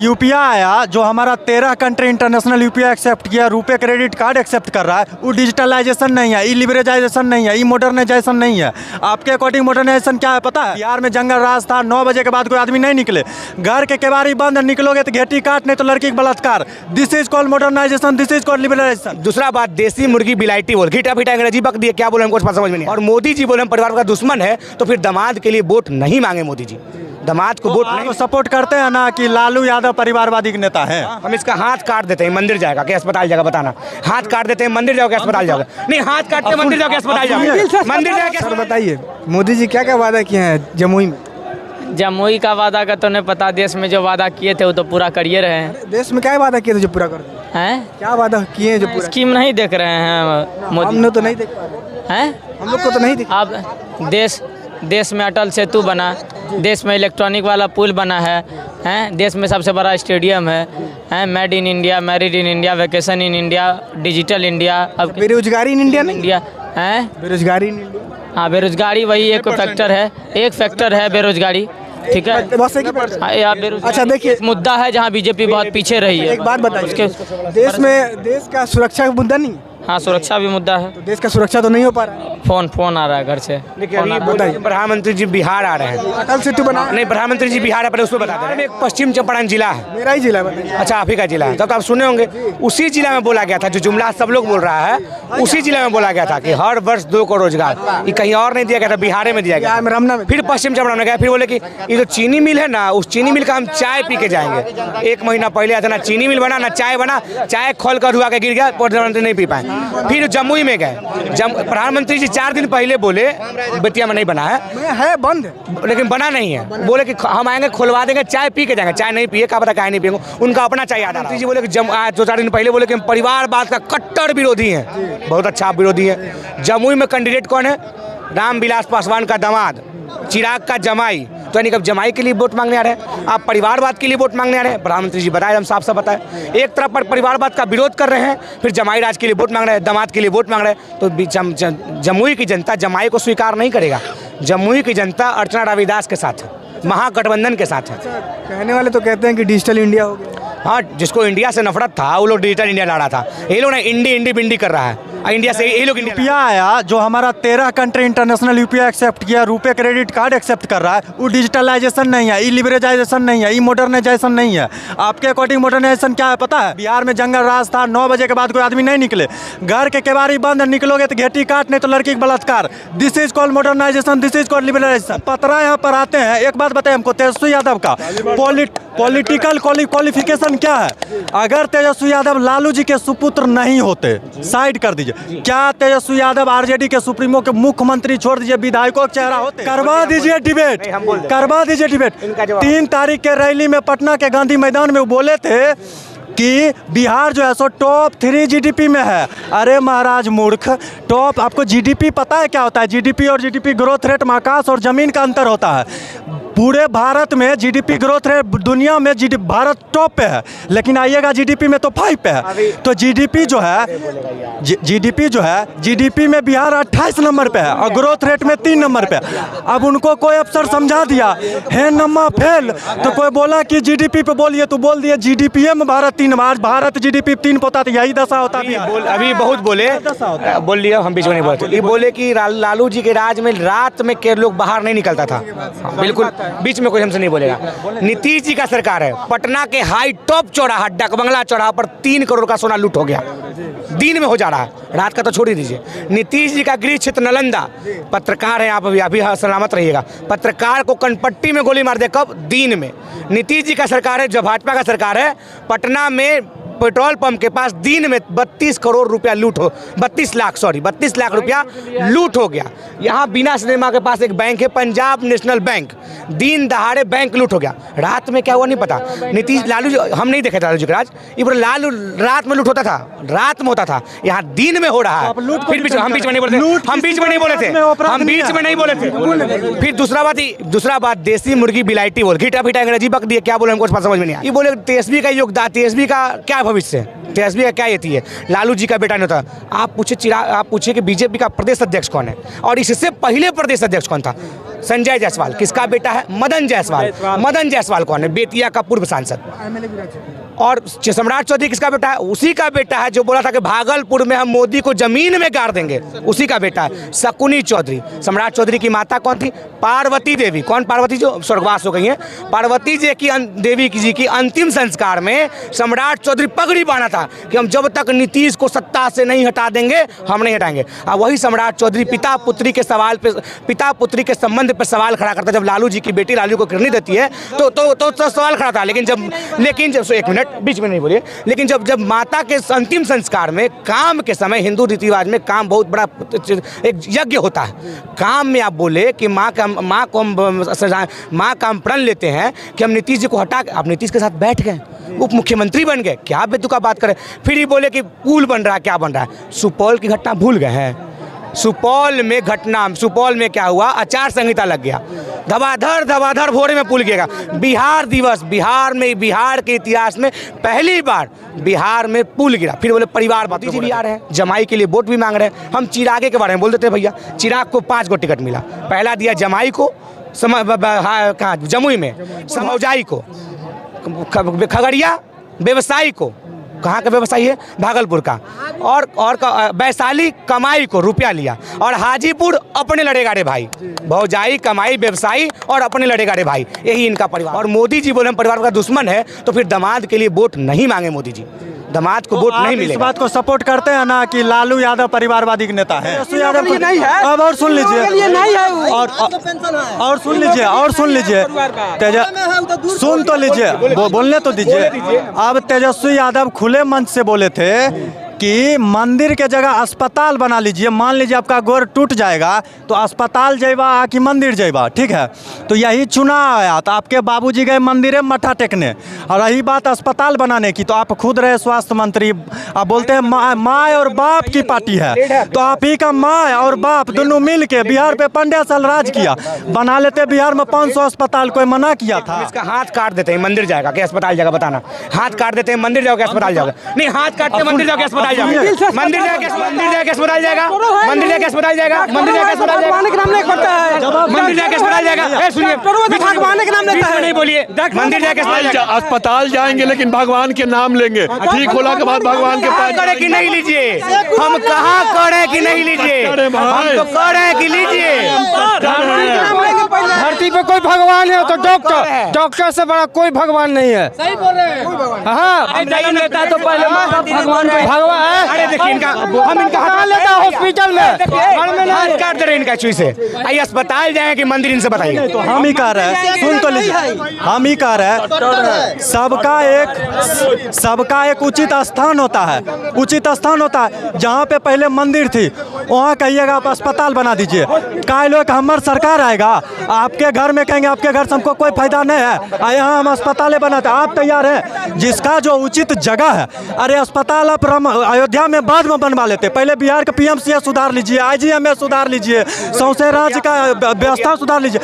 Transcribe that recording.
UPI आया जो हमारा 13 कंट्री इंटरनेशनल यूपीआई एक्सेप्ट किया, रुपए क्रेडिट कार्ड एक्सेप्ट कर रहा है, वो डिजिटलाइजेशन नहीं है, ई लिबरलाइजेशन नहीं है, ई मॉडर्नाइजेशन नहीं है। आपके अकॉर्डिंग मॉडर्नाइजेशन क्या है पता है? बिहार में जंगल राज था, 9 बजे के बाद कोई आदमी नहीं निकले, घर के केवाड़ी बंद, निकलोगे तो घेटी काट, नहीं तो लड़की का बलात्कार। This is called modernization, this is called liberalization. दूसरा बात, देसी मुर्गी बिलाइटी बोल, घीटा फीटा अंग्रेजी बक दिए, क्या बोले हमको समझ में नहीं। और मोदी जी बोले हम परिवार का दुश्मन है, तो फिर दामाद के लिए वोट नहीं मांगे मोदी जी, दामाद को वोट नहीं सपोर्ट करते हैं ना कि लालू यादव परिवारवादी के नेता है। हम इसका हाथ काट देते हैं, मंदिर जाएगा क्या अस्पताल जाएगा? बताना, हाथ काट देते हैं मंदिर जाओगे अस्पताल जाओगे? नहीं, हाथ काटते मंदिर जाओगे अस्पताल जाओगे? मंदिर जाएगा। सर बताइए, मोदी जी क्या क्या वादा किए हैं जमुई में? जमुई का वादा का तो नहीं पता, देश में जो वादा किए थे वो तो पूरा करिए रहे हैं। देश में क्या वादा किए थे जो पूरा कर दिए हैं? क्या वादा किए हैं जो पूरा? स्कीम नहीं देख रहे हैं मोदी। हमने तो नहीं देख पा रहे हैं? हम लोग को तो नहीं दिख। अब देश में अटल सेतु बना, देश में इलेक्ट्रॉनिक वाला पुल बना है, देश में सबसे बड़ा स्टेडियम है, made in India, married in India, vacation in India, digital India. अब बेरोजगारी इन इंडिया नहीं? इंडिया है बेरोजगारी इन इंडिया। हाँ, बेरोजगारी वही एक फैक्टर है बेरोजगारी। ठीक है, बस एक ही। अच्छा देखिए, मुद्दा है जहाँ बीजेपी बहुत पीछे रही है। एक बात बताइए, देश का सुरक्षा का मुद्दा नहीं? हाँ, सुरक्षा भी मुद्दा है। तो देश का सुरक्षा तो नहीं हो पा रहा है। फोन आ रहा है घर से। प्रधानमंत्री जी बिहार आ रहे हैं, अटल सेतु बना नहीं? प्रधानमंत्री जी बिहार है, पहले उसमें बता दें। एक पश्चिम चंपारण जिला है, मेरा ही जिला बताइए। अच्छा, आप ही का जिला है, तब तो आप सुने होंगे। उसी जिला में बोला गया था, जो जुमला सब लोग बोल रहा है, उसी जिला में बोला गया था कि हर वर्ष 2 करोड़ रोजगार। ये कहीं और नहीं दिया गया था, बिहार में दिया गया। फिर पश्चिम चंपारण में गया, फिर बोले कि ये जो चीनी मिल है ना, उस चीनी मिल का हम चाय पी के जाएंगे। 1 महीना पहले आता ना चीनी मिल बना ना चाय बना, चाय खोल कर हुआ के गिर गया, प्रधानमंत्री नहीं पी पाए। फिर जमुई में गए, प्रधानमंत्री जी 4 दिन पहले बोले बेतिया में नहीं बना है बंद, लेकिन बना नहीं है। बोले कि हम आएंगे खुलवा देंगे, चाय पी के जाएंगे। चाय नहीं पिए, क्या पता क्या नहीं पिएंगे, उनका अपना चाय याद आ रहा है। जी बोले कि 2-4 दिन पहले बोले कि हम परिवारवाद का कट्टर विरोधी हैं। बहुत अच्छा विरोधी है। जमुई में कैंडिडेट कौन है? रामविलास पासवान का दामाद, चिराग का जमाई। तो यानी कि जमाई के लिए वोट मांगने आ रहे हैं, आप परिवारवाद के लिए वोट मांगने आ रहे हैं। प्रधानमंत्री जी बताए, हम साफ साफ बताए, एक तरफ पर परिवारवाद का विरोध कर रहे हैं, फिर जमाई राज के लिए वोट मांग रहे हैं, दामाद के लिए वोट मांग रहे हैं। तो जमुई की जनता जमाई को स्वीकार नहीं करेगा। जमुई की जनता अर्चना रविदास के साथ है, महागठबंधन के साथ है। कहने वाले तो कहते हैं कि डिजिटल इंडिया हो गया। हाँ, जिसको इंडिया से नफरत था वो लोग डिजिटल इंडिया ला रहा था। ये लोग ना इंडी बिंडी कर रहा है इंडिया से, ये लोग यूपीआई आया जो हमारा 13 कंट्री इंटरनेशनल यूपीआई एक्सेप्ट किया, रुपए क्रेडिट कार्ड एक्सेप्ट कर रहा है, वो डिजिटलाइजेशन नहीं है, ई लिबरलाइजेशन नहीं है, ई मॉडर्नाइजेशन नहीं है। आपके अकॉर्डिंग मॉडर्नाइजेशन क्या है पता है? बिहार में जंगल राज था, 9 बजे के बाद कोई आदमी नहीं निकले, घर के केवाड़ी बंद, निकलोगे तो घेटी काट, नहीं तो लड़की का बलात्कार। This is called modernization, this is called liberalization. पतरा यहाँ पर आते हैं, एक बात बताए हमको, तेजस्वी यादव का पॉलिटिकल क्वालिफिकेशन क्या है? अगर तेजस्वी यादव लालू जी के सुपुत्र नहीं होते, साइड कर दीजिए, क्या तेजस्वी यादव आरजेडी के सुप्रीमो के मुख्यमंत्री छोड़ दीजिए, विधायकों का चेहरा होते? करवा दीजिए डिबेट, करवा दीजिए डिबेट। 3 तारीख के रैली में पटना के गांधी मैदान में वो बोले थे कि बिहार जो है सो टॉप 3 जीडीपी में है। अरे महाराज मूर्ख, टॉप आपको जीडीपी पता है क्या होता है? जीडीपी और जीडीपी ग्रोथ रेट में आकाश और जमीन का अंतर होता है। पूरे भारत में जीडीपी ग्रोथ रेट दुनिया में भारत टॉप पे है, लेकिन आइएगा जीडीपी में तो 5 पे है। तो जीडीपी जो है जीडीपी में बिहार 28 नंबर पे है और ग्रोथ रेट में 3 नंबर पे है। अब उनको कोई अफसर समझा दिया है नम्मा फेल, तो कोई बोला कि जीडीपी पे बोलिए, तो बोल दिए जीडीपी में भारत 3 नंबर। भारत जीडीपी 3 पे होता तो यही दशा होता। अभी बहुत बोल लिया, हम बीच में नहीं बोलते। ये बोले कि लालू जी के राज में रात में के लोग बाहर नहीं निकलता था। बिल्कुल, बीच में कोई हमसे नहीं बोलेगा। नीतीश जी का सरकार है, पटना के हाई टॉप चौराहा डकबंगला चौराहा पर 3 करोड़ का सोना लूट हो गया, दिन में हो जा रहा है, रात का तो छोड़ ही दीजिए। नीतीश जी का गृह क्षेत्र नालंदा, पत्रकार है आप, अभी सलामत रहिएगा, पत्रकार को कनपट्टी में गोली मार दे, कब? दिन में। नीतीश जी का सरकार है, जो भाजपा का सरकार है, पटना में पेट्रोल पंप के पास दिन में 32 करोड़ रुपया लूट हो, 32 लाख रुपया लूट हो गया। यहाँ बिना सिनेमा के पास एक बैंक है, पंजाब नेशनल बैंक, दिन दहाड़े बैंक लूट हो गया। रात में क्या हुआ नहीं पता। नीतीश लालू जी, हम नहीं देखे लालू जी राज, ये पूरा लालू रात में लूट होता था, रात में होता था, यहाँ दिन में हो रहा है। फिर हम बीच में नहीं बोले थे, फिर दूसरा बात, देसी मुर्गी बिलाइटी बोल, घीटा फीटा अंग्रेजी बक दिए, क्या बोले हमको समझ में नहीं आया। ये बोले तेजस्वी का योगदान, तेजस्वी का क्या भविष्य, तेजस्वी का क्या येती है, लालू जी का बेटा नहीं होता। आप पूछे कि बीजेपी का प्रदेश अध्यक्ष कौन है, और इससे पहले प्रदेश अध्यक्ष कौन था? संजय जायसवाल। किसका बेटा है? मदन जायसवाल। मदन जायसवाल कौन है? बेतिया का पूर्व सांसद। और सम्राट चौधरी किसका बेटा है? उसी का बेटा है जो बोला था कि भागलपुर में हम मोदी को जमीन में गाड़ देंगे, उसी का बेटा है शकुनी चौधरी। सम्राट चौधरी की माता कौन थी? पार्वती देवी। कौन पार्वती? जो स्वर्गवास हो गई है। पार्वती जी की देवी जी की अंतिम संस्कार में सम्राट चौधरी पगड़ी बांधा था कि हम जब तक नीतीश को सत्ता से नहीं हटा देंगे हम नहीं हटाएंगे। अब वही सम्राट चौधरी पिता पुत्री के संबंध पर सवाल खड़ा करता। जब लालू जी की बेटी लालू को किडनी देती है तो सवाल खड़ा था। लेकिन जब एक मिनट बीच में नहीं बोलिए। लेकिन जब माता के अंतिम संस्कार में काम के समय हिंदू रीति रिवाज में काम बहुत बड़ा एक यज्ञ होता है। काम में आप बोले कि माँ का हम प्रण लेते हैं कि हम नीतीश जी को हटा के, आप नीतीश के साथ बैठ गए, उप मुख्यमंत्री बन गए, क्या बेतुका बात करें। फिर ही बोले कि पुल बन रहा है, क्या बन रहा है? सुपौल की घटना भूल गए हैं? सुपौल में क्या हुआ? आचार संहिता लग गया, धबाधर भोरे में पुल गिरेगा। बिहार दिवस, बिहार के इतिहास में पहली बार बिहार में पुल गिरा। फिर बोले परिवारवाद जी भी आ रहे हैं, जमाई के लिए वोट भी मांग रहे हैं। हम चिरागे के बारे में बोल देते भैया। चिराग को 5 गो टिकट मिला, पहला दिया जमाई को कहाँ जमुई में, समौजाई को, खगड़िया व्यवसायी को, कहाँ का व्यवसायी है? भागलपुर का, और वैशाली कमाई को रुपया लिया, और हाजीपुर अपने लड़ेगा रे भाई। भौजाई, कमाई, व्यवसायी और अपने लड़ेगा रे भाई, यही इनका परिवार। और मोदी जी बोले हम परिवार का दुश्मन है, तो फिर दामाद के लिए वोट नहीं मांगे मोदी जी, दामाद को वोट नहीं मिलेगा। इस बात को सपोर्ट करते हैं ना कि लालू यादव परिवारवादी नेता है? यादव नहीं है। अब और सुन लीजिए, और सुन लीजिए, सुन तो लीजिए, बोलने तो दीजिए। अब तेजस्वी यादव खुले मंच से बोले थे कि मंदिर के जगह अस्पताल बना लीजिए। मान लीजिए आपका गोर टूट जाएगा तो अस्पताल जाइबा कि मंदिर जाइबा, ठीक है? तो यही चुनाव आया तो आपके बाबूजी गए मंदिर में मत्था टेकने, और रही बात अस्पताल बनाने की तो आप खुद रहे स्वास्थ्य मंत्री। आप बोलते हैं माँ और बाप की पार्टी है, तो आप ही का माँ और बाप दोनों मिल के बिहार पे 15 साल राज किया, बना लेते बिहार में 500 अस्पताल, कोई मना किया था? इसका हाथ काट देते हैं, मंदिर जाएगा कि अस्पताल जाएगा? बताना। हाथ काट देते हैं, मंदिर जाओगे अस्पताल जाओगे? नहीं, हाथ काटते मंदिर जाओगे अस्पताल जाओगे? मंदिर जाके अस्पताल जाएगा, मंदिर जाके अस्पताल जाएगा, मंदिर जाके अस्पताल जाएगा, भगवान के नाम नहीं करता है, मंदिर जाके अस्पताल जाएगा। सुनिए, भगवान के नाम लेता है, नहीं बोलिए, मंदिर जाके अस्पताल जाएंगे लेकिन भगवान के नाम लेंगे। ठीक होला के बाद भगवान के पास करे कि नहीं लीजिए? हम कहाँ करे कि नहीं लीजिए? हम तो कह रहे हैं कि लीजिए। धरती पे कोई भगवान है तो डॉक्टर से बड़ा कोई भगवान नहीं है। सही बोल रहे हैं। हाँ, नहीं लेता तो पहले भगवान भगवान। अरे देखिए इनका, हम इनका हटा लेता हॉस्पिटल में, घर में हाथ काट दे रहे इनका चुई से। आइए अस्पताल जाए कि मंदिर, इनसे बताइए। तो हम ही कह रहे हैं, सुन तो लीजिए, हम ही कह रहे हैं सबका एक उचित स्थान होता है, उचित स्थान होता है। जहाँ पे पहले मंदिर थी वहाँ कहिएगा आप अस्पताल बना दीजिए। काय लोग हमार सरकार आएगा आपके घर में, कहेंगे आपके घर से हमको कोई फायदा नहीं है, यहाँ हम अस्पतालें बनाते। आप तैयार हैं? जिसका जो उचित जगह है, अरे अस्पताल आप अयोध्या में बाद में बनवा लेते, पहले बिहार का PMCH सुधार लीजिए, IGMS सुधार लीजिए, सौसे राज्य का व्यवस्था सुधार लीजिए।